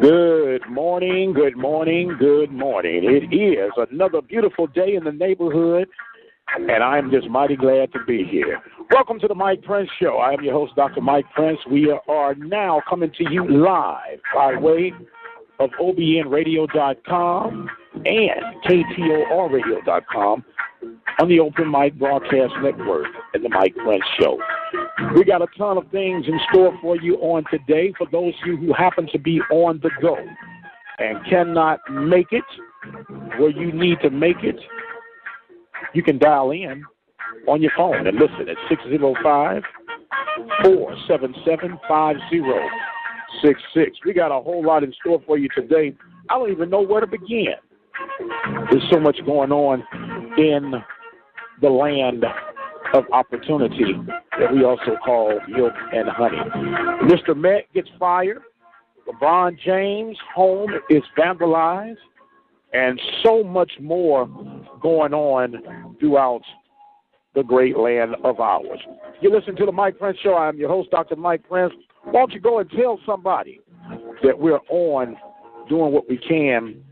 Good morning, good morning, good morning. It is another beautiful day in the neighborhood, and I'm just mighty glad to be here. Welcome to the Mike Prince Show. I am your host, Dr. Mike Prince. We are now coming to you live by way of obnradio.com and KTORradio.com on the Open Mic Broadcast Network and the Mike Prince Show. We got a ton of things in store for you on today. For those of you who happen to be on the go and cannot make it where you need to make it, you can dial in on your phone and listen at 605-477-5066. We got a whole lot in store for you today. I don't even know where to begin. There's so much going on in the land of opportunity that we also call milk and honey. Mr. Met gets fired. LeBron James' home is vandalized. And so much more going on throughout the great land of ours. You listen to the Mike Prince Show. I'm your host, Dr. Mike Prince. Why don't you go and tell somebody that we're on doing what we can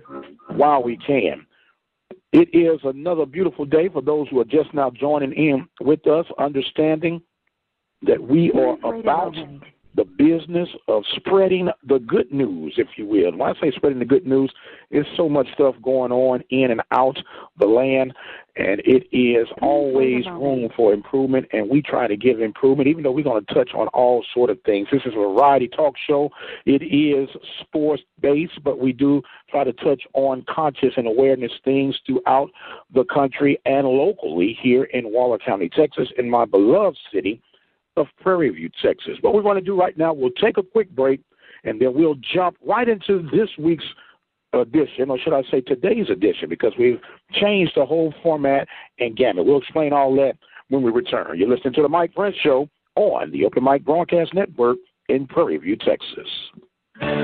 while we can. It is another beautiful day for those who are just now joining in with us, understanding that we are about the business of spreading the good news, if you will. When I say spreading the good news, there's so much stuff going on in and out the land, and it is always room for improvement, and we try to give improvement, even though we're going to touch on all sort of things. This is a variety talk show. It is sports-based, but we do try to touch on conscious and awareness things throughout the country and locally here in Waller County, Texas, in my beloved city of Prairie View, Texas. What we're going to do right now, we'll take a quick break, and then we'll jump right into this week's edition, or should I say today's edition, because we've changed the whole format and gamut. We'll explain all that when we return. You're listening to the Mike Prince Show on the Open Mic Broadcast Network in Prairie View, Texas.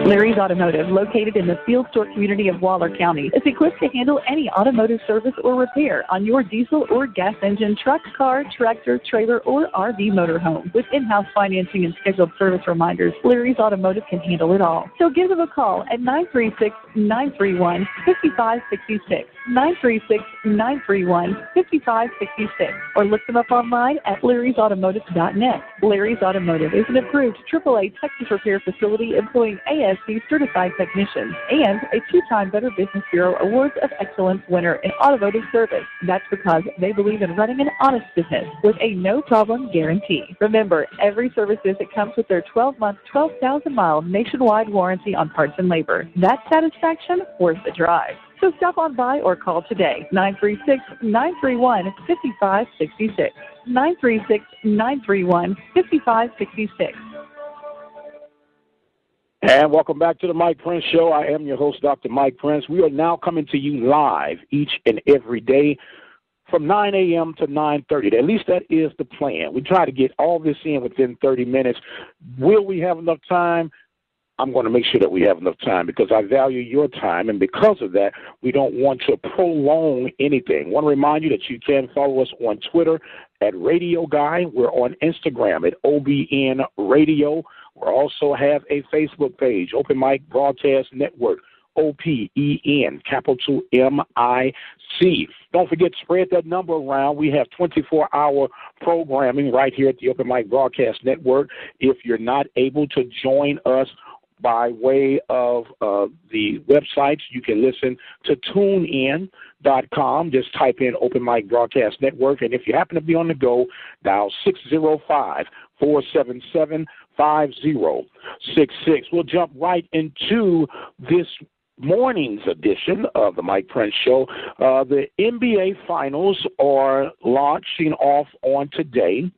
Larry's Automotive, located in the Field Store community of Waller County, is equipped to handle any automotive service or repair on your diesel or gas engine, truck, car, tractor, trailer, or RV motorhome. With in-house financing and scheduled service reminders, Larry's Automotive can handle it all. So give them a call at 936-931-5566, 936-931-5566, or look them up online at larrysautomotive.net. Larry's Automotive is an approved AAA Texas repair facility employing ASC certified technicians and a 2-time Better Business Bureau Awards of Excellence winner in automotive service. That's because they believe in running an honest business with a no-problem guarantee. Remember, every service visit comes with their 12-month, 12,000-mile nationwide warranty on parts and labor. That satisfaction worth the drive. So stop on by or call today, 936-931-5566, 936-931-5566. And welcome back to the Mike Prince Show. I am your host, Dr. Mike Prince. We are now coming to you live each and every day from 9 a.m. to 9:30. At least that is the plan. We try to get all this in within 30 minutes. Will we have enough time? I'm going to make sure that we have enough time because I value your time, and because of that, we don't want to prolong anything. I want to remind you that you can follow us on Twitter at Radio Guy. We're on Instagram at OBN Radio. We also have a Facebook page, Open Mic Broadcast Network, OPEN, capital MIC. Don't forget to spread that number around. We have 24-hour programming right here at the Open Mic Broadcast Network. If you're not able to join us by way of the websites, you can listen to TuneIn.com. Just type in Open Mic Broadcast Network. And if you happen to be on the go, dial 605-477-5066. We'll jump right into this morning's edition of the Mike Prince Show. The NBA Finals are launching off on today.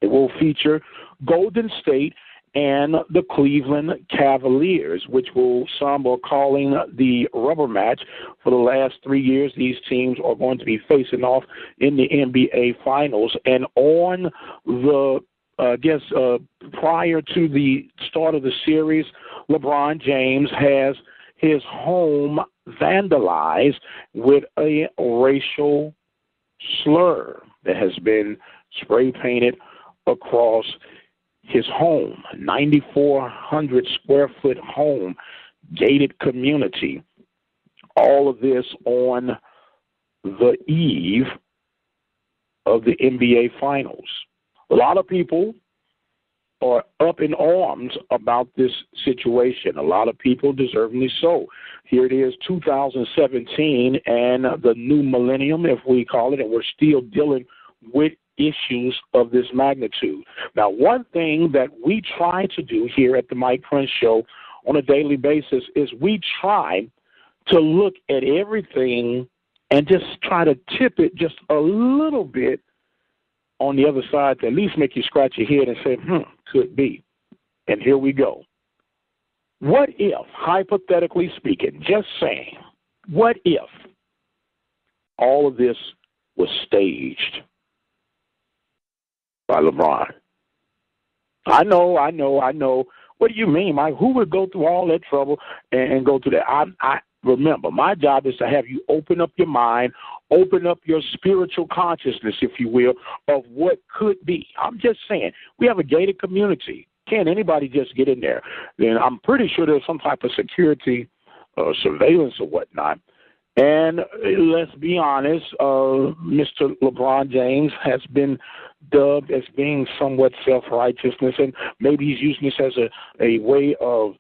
It will feature Golden State and the Cleveland Cavaliers, which some are calling the rubber match. For the last 3 years, these teams are going to be facing off in the NBA Finals. And on the, prior to the start of the series, LeBron James has his home vandalized with a racial slur that has been spray painted across his home, 9,400 square foot home gated community. All of this on the eve of the NBA Finals. A lot of people are up in arms about this situation. A lot of people deservingly so. Here it is, 2017, and the new millennium, if we call it, and we're still dealing with issues of this magnitude. Now, one thing that we try to do here at the Mike Prince Show on a daily basis is we try to look at everything and just try to tip it just a little bit on the other side to at least make you scratch your head and say, could be. And here we go. What if, hypothetically speaking, just saying, what if all of this was staged by LeBron? I know. What do you mean, Mike? Who would go through all that trouble and go through that? I remember, my job is to have you open up your mind, open up your spiritual consciousness, if you will, of what could be. I'm just saying, we have a gated community. Can't anybody just get in there? Then I'm pretty sure there's some type of security surveillance or whatnot. And let's be honest, Mr. LeBron James has been dubbed as being somewhat self-righteousness, and maybe he's using this as a way of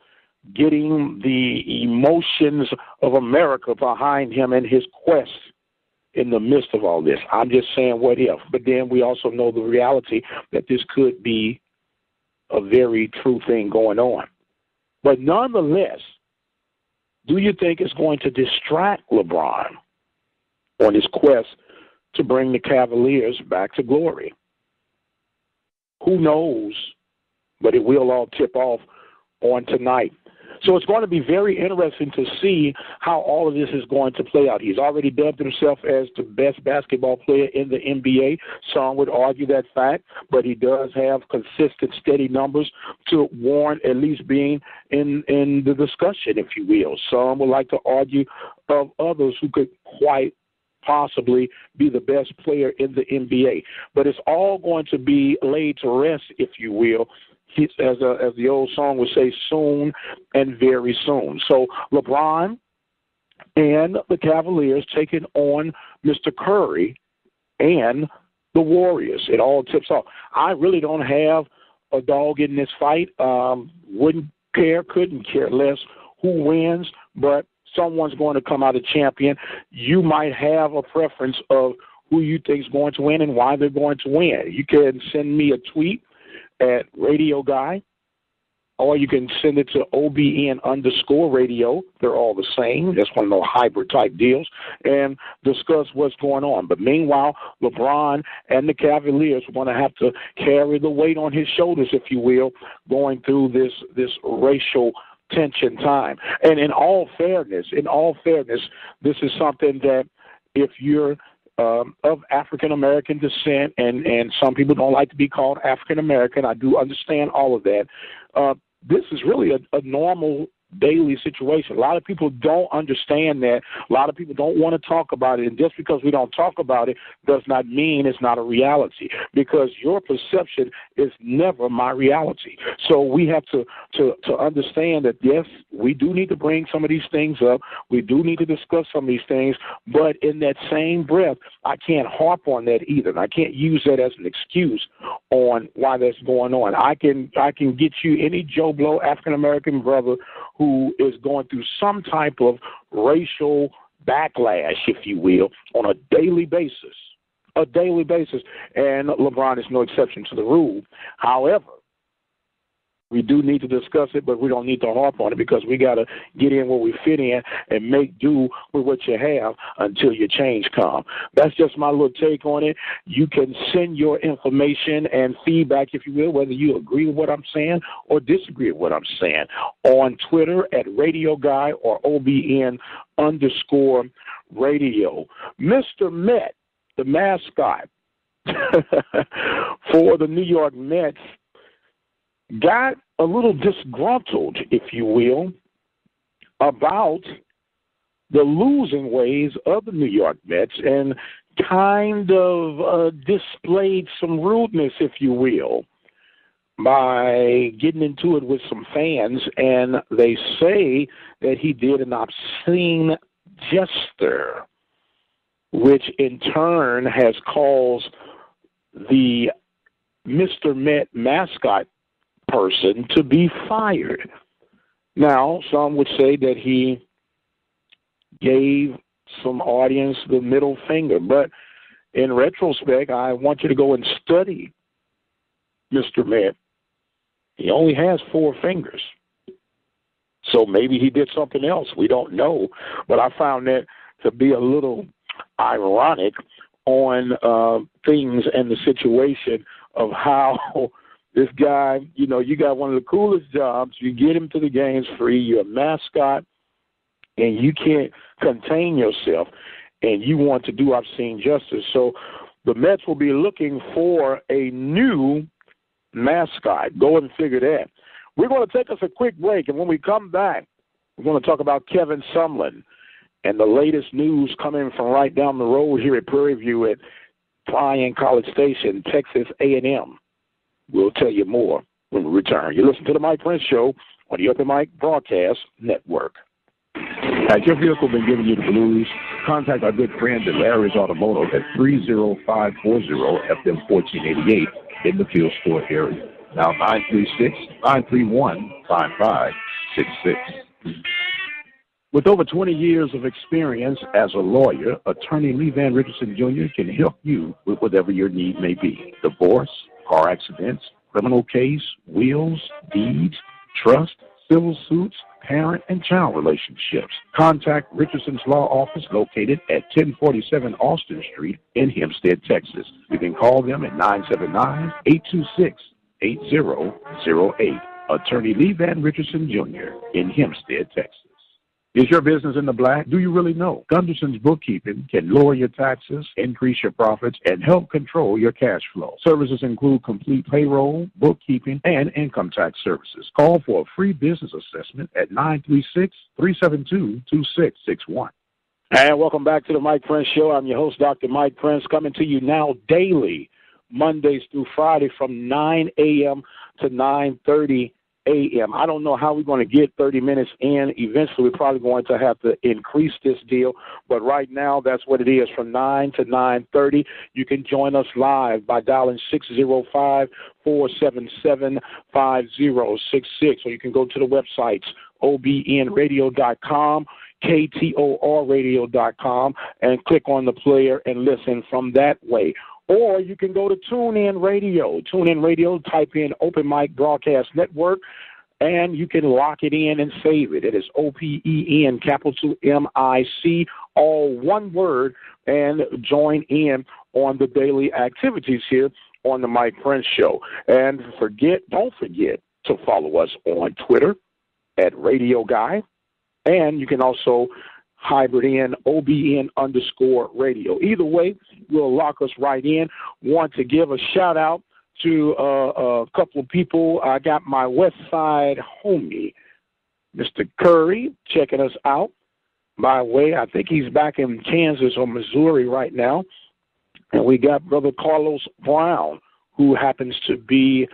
getting the emotions of America behind him and his quest in the midst of all this. I'm just saying what if. But then we also know the reality that this could be a very true thing going on. But nonetheless, do you think it's going to distract LeBron on his quest to bring the Cavaliers back to glory? Who knows? But it will all tip off on tonight. So it's going to be very interesting to see how all of this is going to play out. He's already dubbed himself as the best basketball player in the NBA. Some would argue that fact, but he does have consistent, steady numbers to warrant at least being in the discussion, if you will. Some would like to argue of others who could quite possibly be the best player in the NBA. But it's all going to be laid to rest, if you will, as the old song would say, soon and very soon. So LeBron and the Cavaliers taking on Mr. Curry and the Warriors. It all tips off. I really don't have a dog in this fight. Couldn't care less who wins, but someone's going to come out a champion. You might have a preference of who you think is going to win and why they're going to win. You can send me a tweet at Radio Guy, or you can send it to OBN_radio. They're all the same. That's one of those hybrid type deals, and discuss what's going on. But meanwhile, LeBron and the Cavaliers are going to have to carry the weight on his shoulders, if you will, going through this racial tension time. And in all fairness, this is something that if you're of African-American descent, and some people don't like to be called African-American. I do understand all of that. This is really a normal daily situation. A lot of people don't understand that. A lot of people don't want to talk about it. And just because we don't talk about it does not mean it's not a reality, because your perception is never my reality. So we have to understand that, yes, we do need to bring some of these things up. We do need to discuss some of these things. But in that same breath, I can't harp on that either. And I can't use that as an excuse on why that's going on. I can get you any Joe Blow African-American brother who is going through some type of racial backlash, if you will, on a daily basis. And LeBron is no exception to the rule. However, we do need to discuss it, but we don't need to harp on it, because we got to get in where we fit in and make do with what you have until your change comes. That's just my little take on it. You can send your information and feedback, if you will, whether you agree with what I'm saying or disagree with what I'm saying, on Twitter at Radio Guy or OBN_radio. Mr. Met, the mascot for the New York Mets, got a little disgruntled, if you will, about the losing ways of the New York Mets, and kind of displayed some rudeness, if you will, by getting into it with some fans, and they say that he did an obscene gesture, which in turn has caused the Mr. Met mascot person to be fired. Now, some would say that he gave some audience the middle finger, but in retrospect, I want you to go and study Mr. Met. He only has 4 fingers. So maybe he did something else. We don't know. But I found that to be a little ironic on things and the situation of how this guy, you know, you got one of the coolest jobs. You get him to the games free. You're a mascot, and you can't contain yourself, and you want to do obscene justice. So the Mets will be looking for a new mascot. Go and figure that. We're going to take us a quick break, and when we come back, we're going to talk about Kevin Sumlin and the latest news coming from right down the road here at Prairie View at Bryan College Station, Texas A&M. We'll tell you more when we return. You listen to the Mike Prince Show on the Open Mic Broadcast Network. Has your vehicle been giving you the blues? Contact our good friends at Larry's Automotive at 30540-FM1488 in the Field Store area. Now 936-931-5566. With over 20 years of experience as a lawyer, attorney Lee Van Richardson Jr. can help you with whatever your need may be. Divorce, car accidents, criminal case, wills, deeds, trust, civil suits, parent and child relationships. Contact Richardson's Law Office located at 1047 Austin Street in Hempstead, Texas. You can call them at 979-826-8008. Attorney Lee Van Richardson Jr. in Hempstead, Texas. Is your business in the black? Do you really know? Gunderson's Bookkeeping can lower your taxes, increase your profits, and help control your cash flow. Services include complete payroll, bookkeeping, and income tax services. Call for a free business assessment at 936-372-2661. And welcome back to the Mike Prince Show. I'm your host, Dr. Mike Prince, coming to you now daily, Mondays through Friday from 9 a.m. to 9:30 a.m. I don't know how we're going to get 30 minutes in. Eventually, we're probably going to have to increase this deal. But right now, that's what it is, from 9 to 9:30. You can join us live by dialing 605-477-5066. Or you can go to the websites, obnradio.com, KTORradio.com, and click on the player and listen from that way. Or you can go to TuneIn Radio. TuneIn Radio, type in Open Mic Broadcast Network, and you can lock it in and save it. It is OPEN, capital MIC, all one word, and join in on the daily activities here on the Mike Prince Show. And don't forget to follow us on Twitter at Radio Guy, and you can also hybrid in OBN_radio. Either way, will lock us right in. Want to give a shout out to a couple of people. I got my West Side homie, Mr. Curry, checking us out. By the way, I think he's back in Kansas or Missouri right now. And we got Brother Carlos Brown, who happens to be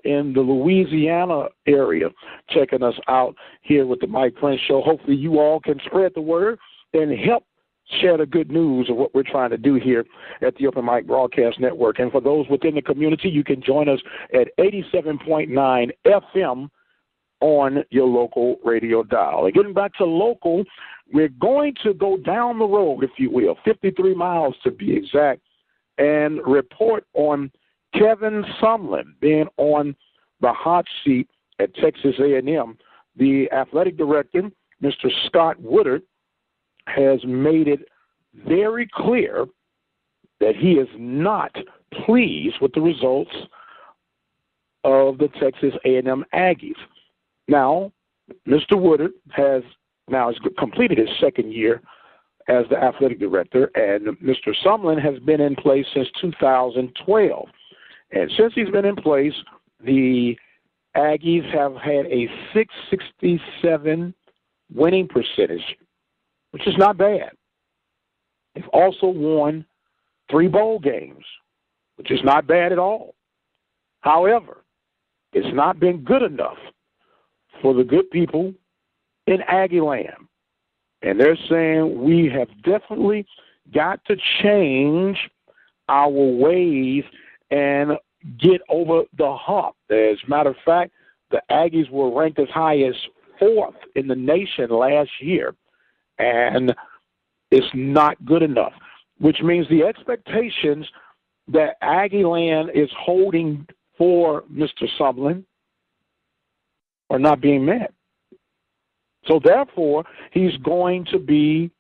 in the Louisiana area, checking us out here with the Mike Prince Show. Hopefully you all can spread the word and help share the good news of what we're trying to do here at the Open Mic Broadcast Network. And for those within the community, you can join us at 87.9 FM on your local radio dial. And getting back to local, we're going to go down the road, if you will, 53 miles to be exact, and report on Kevin Sumlin being on the hot seat at Texas A&M. The athletic director, Mr. Scott Woodard, has made it very clear that he is not pleased with the results of the Texas A&M Aggies. Now, Mr. Woodard has completed his second year as the athletic director, and Mr. Sumlin has been in place since 2012. And since he's been in place, the Aggies have had a .667 winning percentage, which is not bad. They've also won 3 bowl games, which is not bad at all. However, It's not been good enough for the good people in Aggie land. And they're saying we have definitely got to change our ways and get over the hump. As a matter of fact, the Aggies were ranked as high as 4th in the nation last year, and it's not good enough, which means the expectations that Aggie land is holding for Mr. Sumlin are not being met. So therefore, he's going to be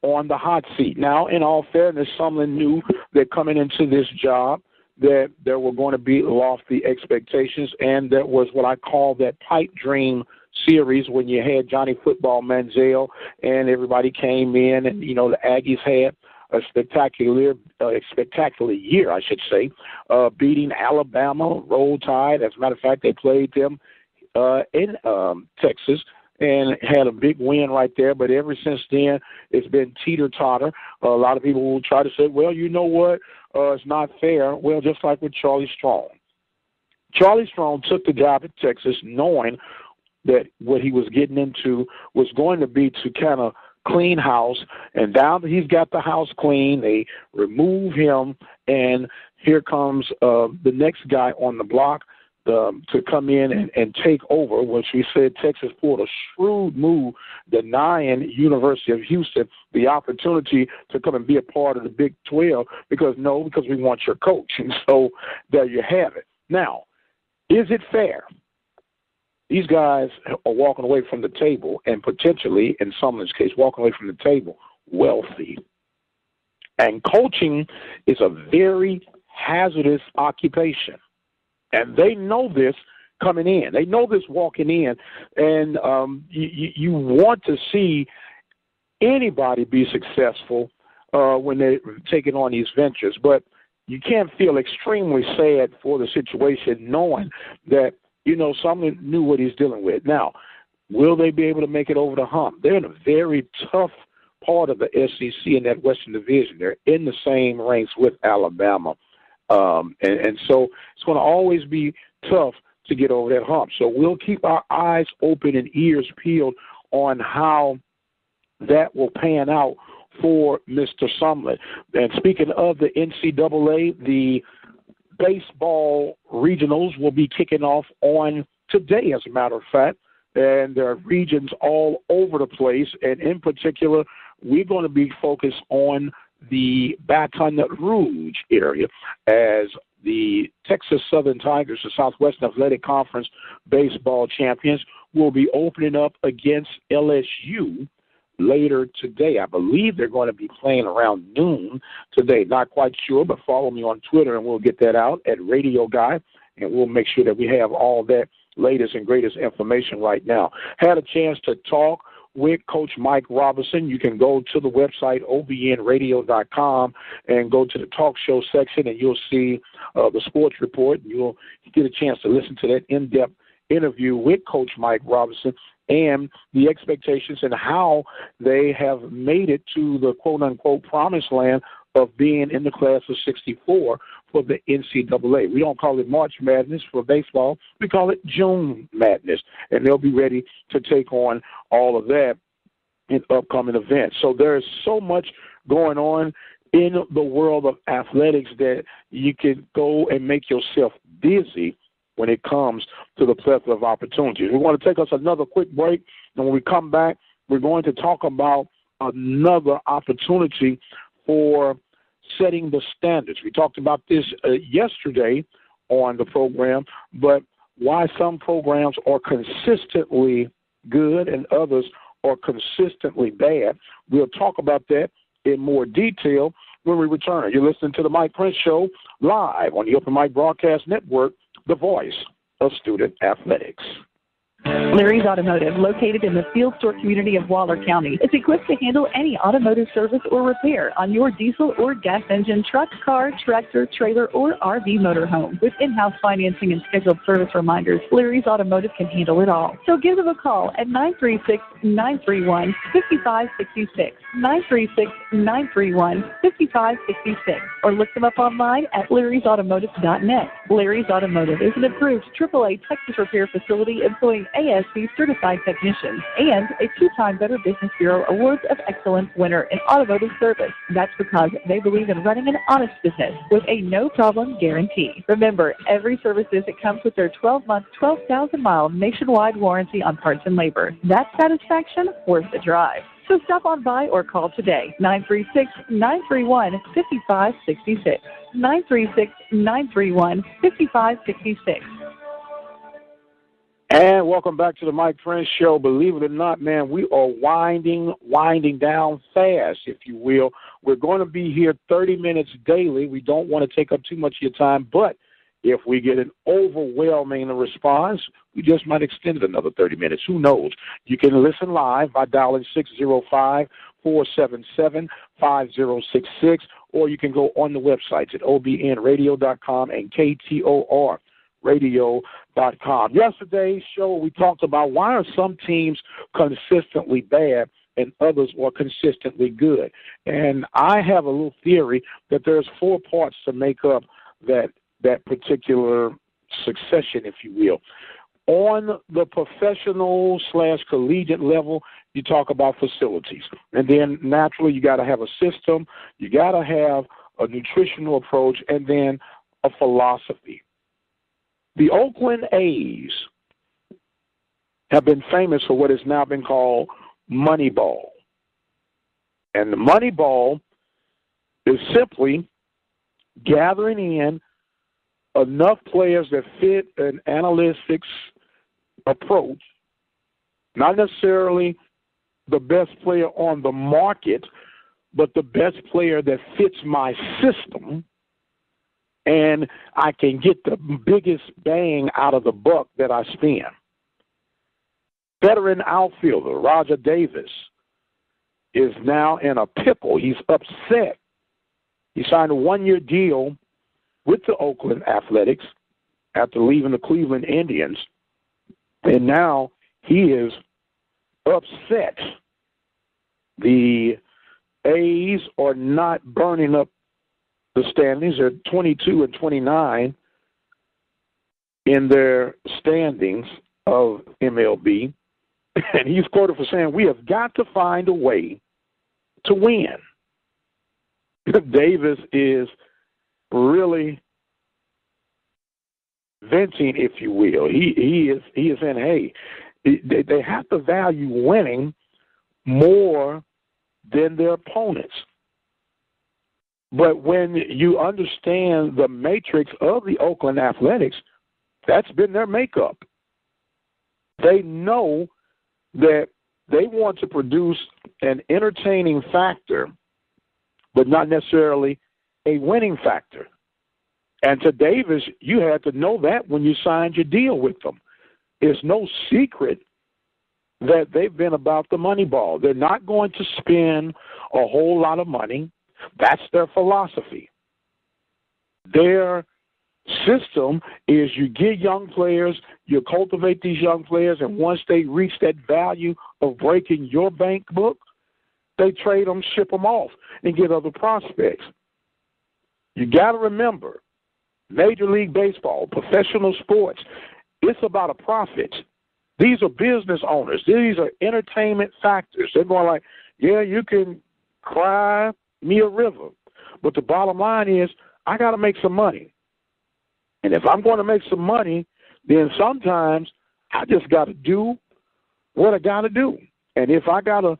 on the hot seat. Now, in all fairness, Sumlin knew that coming into this job that there were going to be lofty expectations, and that was what I call that pipe dream series when you had Johnny Football Manziel and everybody came in, and, you know, the Aggies had a spectacular year, I should say, beating Alabama, Roll Tide. As a matter of fact, they played them in Texas and had a big win right there. But ever since then, it's been teeter-totter. A lot of people will try to say, well, you know what, it's not fair. Well, just like with Charlie Strong. Charlie Strong took the job at Texas knowing that what he was getting into was going to be to kind of clean house, and now that he's got the house clean, they remove him, and here comes the next guy on the block to come in and take over, which we said Texas pulled a shrewd move, denying University of Houston the opportunity to come and be a part of the Big 12 because we want your coach. And so there you have it. Now, is it fair? These guys are walking away from the table and potentially, in Sumlin's case, walking away from the table wealthy. And coaching is a very hazardous occupation. And they know this coming in. They know this walking in. And you want to see anybody be successful when they're taking on these ventures. But you can't feel extremely sad for the situation knowing that, you know, someone knew what he's dealing with. Now, will they be able to make it over the hump? They're in a very tough part of the SEC in that Western Division. They're in the same ranks with Alabama. And so it's going to always be tough to get over that hump. So we'll keep our eyes open and ears peeled on how that will pan out for Mr. Sumlin. And speaking of the NCAA, the baseball regionals will be kicking off on today, as a matter of fact, and there are regions all over the place, and in particular, we're going to be focused on the Baton Rouge area as the Texas Southern Tigers, the Southwestern Athletic Conference baseball champions, will be opening up against LSU later today. I believe they're going to be playing around noon today. Not quite sure, but follow me on Twitter and we'll get that out at Radio Guy, and we'll make sure that we have all that latest and greatest information right now. Had a chance to talk with Coach Mike Robinson. You can go to the website, obnradio.com, and go to the talk show section, and you'll see the sports report. You'll get a chance to listen to that in-depth interview with Coach Mike Robinson and the expectations and how they have made it to the quote-unquote promised land of being in the class of 64 for the NCAA. We don't call it March Madness for baseball. We call it June Madness, and they'll be ready to take on all of that in upcoming events. So there's so much going on in the world of athletics that you can go and make yourself busy when it comes to the plethora of opportunities. We want to take us another quick break, and when we come back, we're going to talk about another opportunity for setting the standards. We talked about this yesterday on the program, but why some programs are consistently good and others are consistently bad. We'll talk about that in more detail when we return. You're listening to the Mike Prince Show live on the Open Mic Broadcast Network, the voice of student athletics. Larry's Automotive, located in the Field Store community of Waller County, is equipped to handle any automotive service or repair on your diesel or gas engine, truck, car, tractor, trailer, or RV motorhome. With in-house financing and scheduled service reminders, Larry's Automotive can handle it all. So give them a call at 936-931-5566, 936-931-5566, or look them up online at larrysautomotive.net. Larry's Automotive is an approved AAA Texas repair facility employing ASC certified technicians and a 2-time Better Business Bureau Awards of Excellence winner in automotive service. That's because they believe in running an honest business with a no-problem guarantee. Remember, every service visit comes with their 12-month, 12,000-mile nationwide warranty on parts and labor. That satisfaction worth the drive. So stop on by or call today, 936-931-5566, 936-931-5566. And welcome back to the Mike Prince Show. Believe it or not, man, we are winding down fast, if you will. We're going to be here 30 minutes daily. We don't want to take up too much of your time, but if we get an overwhelming response, we just might extend it another 30 minutes. Who knows? You can listen live by dialing 605-477-5066, or you can go on the websites at obnradio.com and KTORradio.com. Yesterday's show, we talked about why are some teams consistently bad and others are consistently good. And I have a little theory that there's 4 parts to make up that particular succession, if you will. On the professional/collegiate level, you talk about facilities. And then naturally you got to have a system, you got to have a nutritional approach, and then a philosophy. The Oakland A's have been famous for what has now been called Moneyball. And the Moneyball is simply gathering in enough players that fit an analytics approach, not necessarily the best player on the market, but the best player that fits my system, and I can get the biggest bang out of the buck that I spend. Veteran outfielder Roger Davis is now in a pickle. He's upset. He signed a 1-year deal with the Oakland Athletics after leaving the Cleveland Indians, and now he is upset. The A's are not burning up the standings. They're 22 and 29 in their standings of MLB, and he's quoted for saying, "We have got to find a way to win." Davis is really venting, if you will. He is saying, hey, they have to value winning more than their opponents. But when you understand the matrix of the Oakland Athletics, that's been their makeup. They know that they want to produce an entertaining factor, but not necessarily a winning factor. And to Davis, you had to know that when you signed your deal with them. It's no secret that they've been about the money ball. They're not going to spend a whole lot of money. That's their philosophy. Their system is you get young players, you cultivate these young players, and once they reach that value of breaking your bank book, they trade them, ship them off, and get other prospects. You got to remember, Major League Baseball, professional sports, it's about a profit. These are business owners. These are entertainment factors. They're going like, yeah, you can cry me a river, but the bottom line is I got to make some money. And if I'm going to make some money, then sometimes I just got to do what I got to do. And if I got to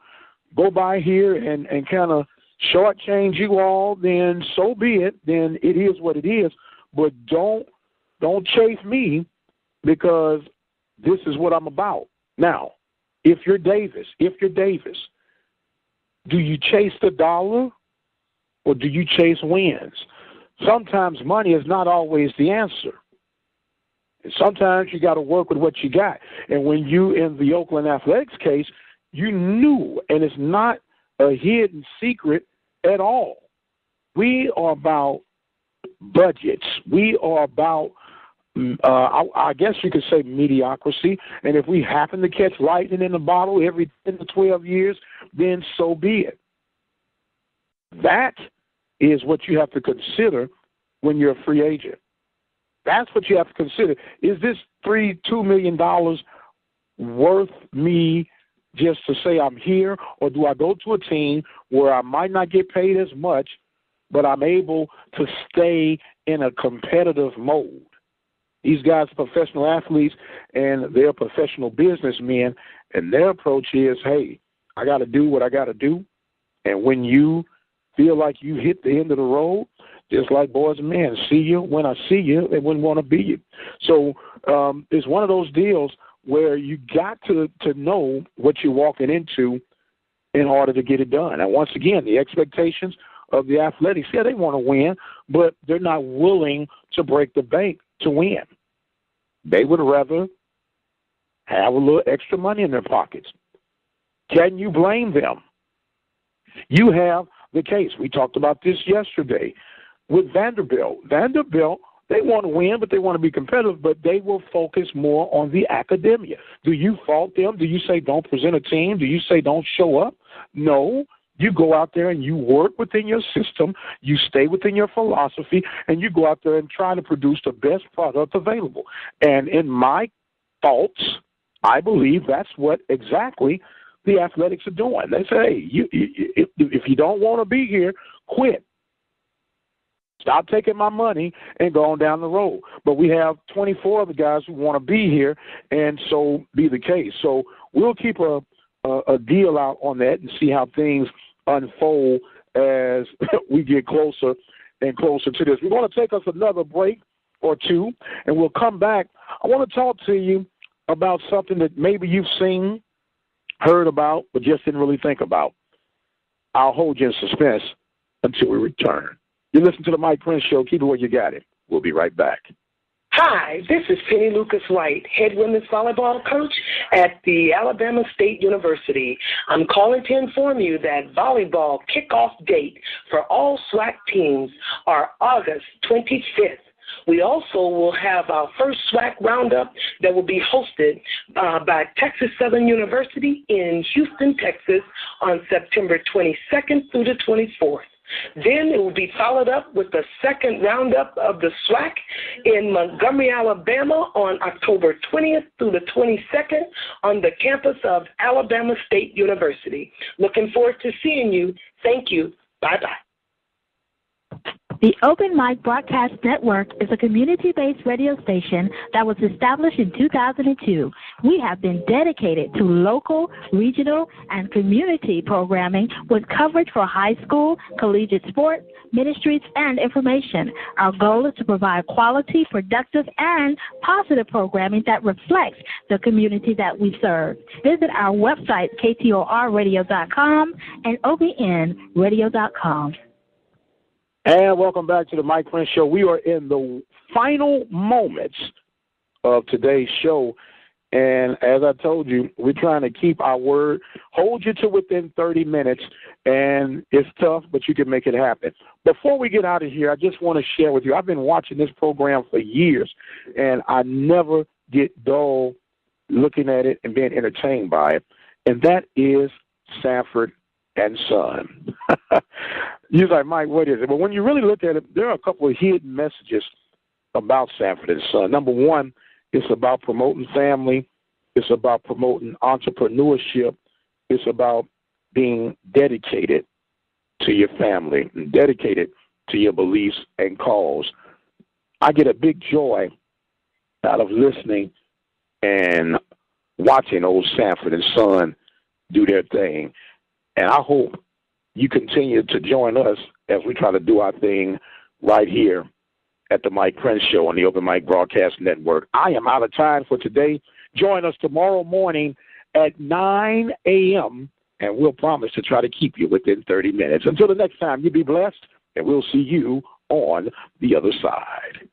go by here and kind of shortchange you all, then so be it. Then it is what it is. But don't chafe me, because this is what I'm about. Now, if you're Davis, do you chase the dollar or do you chase wins? Sometimes money is not always the answer. And sometimes you got to work with what you got. And when you, in the Oakland Athletics case, you knew, and it's not a hidden secret at all. We are about budgets. We are about, I guess you could say, mediocrity. And if we happen to catch lightning in the bottle every 10 to 12 years, then so be it. That is what you have to consider when you're a free agent. That's what you have to consider. Is this $2 million worth me just to say I'm here, or do I go to a team where I might not get paid as much, but I'm able to stay in a competitive mode? These guys are professional athletes, and they're professional businessmen, and their approach is, hey, I got to do what I got to do, and when you feel like you hit the end of the road, just like boys and men, see you when I see you and wouldn't want to be you. So it's one of those deals where you got to know what you're walking into in order to get it done. And once again, the expectations of the Athletics, yeah, they want to win, but they're not willing to break the bank to win. They would rather have a little extra money in their pockets. Can you blame them? You have the case. We talked about this yesterday with Vanderbilt. Vanderbilt, they want to win, but they want to be competitive, but they will focus more on the academia. Do you fault them? Do you say don't present a team? Do you say don't show up? No. You go out there and you work within your system, you stay within your philosophy, and you go out there and try to produce the best product available. And in my thoughts, I believe that's what exactly the Athletics are doing. They say, hey, if you don't want to be here, quit. Stop taking my money and go on down the road. But we have 24 of the guys who want to be here, and so be the case. So we'll keep a deal out on that and see how things unfold as we get closer and closer to this. We're going to take us another break or two, and we'll come back. I want to talk to you about something that maybe you've seen, heard about, but just didn't really think about. I'll hold you in suspense until we return. You listen to the Mike Prince Show. Keep it where you got it. We'll be right back. Hi, this is Penny Lucas White, head women's volleyball coach at the Alabama State University. I'm calling to inform you that volleyball kickoff date for all SWAC teams are August 25th. We also will have our first SWAC roundup that will be hosted by Texas Southern University in Houston, Texas on September 22nd through the 24th. Then it will be followed up with the second roundup of the SWAC in Montgomery, Alabama on October 20th through the 22nd on the campus of Alabama State University. Looking forward to seeing you. Thank you. Bye-bye. The Open Mic Broadcast Network is a community-based radio station that was established in 2002. We have been dedicated to local, regional, and community programming with coverage for high school, collegiate sports, ministries, and information. Our goal is to provide quality, productive, and positive programming that reflects the community that we serve. Visit our website, KTORradio.com and OBNradio.com. And welcome back to the Mike Prince Show. We are in the final moments of today's show. And as I told you, we're trying to keep our word, hold you to within 30 minutes. And it's tough, but you can make it happen. Before we get out of here, I just want to share with you, I've been watching this program for years, and I never get dull looking at it and being entertained by it. And that is Sanford and Son. You're like, Mike, what is it? But when you really look at it, there are a couple of hidden messages about Sanford and Son. Number one, it's about promoting family. It's about promoting entrepreneurship. It's about being dedicated to your family and dedicated to your beliefs and cause. I get a big joy out of listening and watching old Sanford and Son do their thing. And I hope you continue to join us as we try to do our thing right here at the Mike Prince Show on the Open Mic Broadcast Network. I am out of time for today. Join us tomorrow morning at 9 a.m., and we'll promise to try to keep you within 30 minutes. Until the next time, you be blessed, and we'll see you on the other side.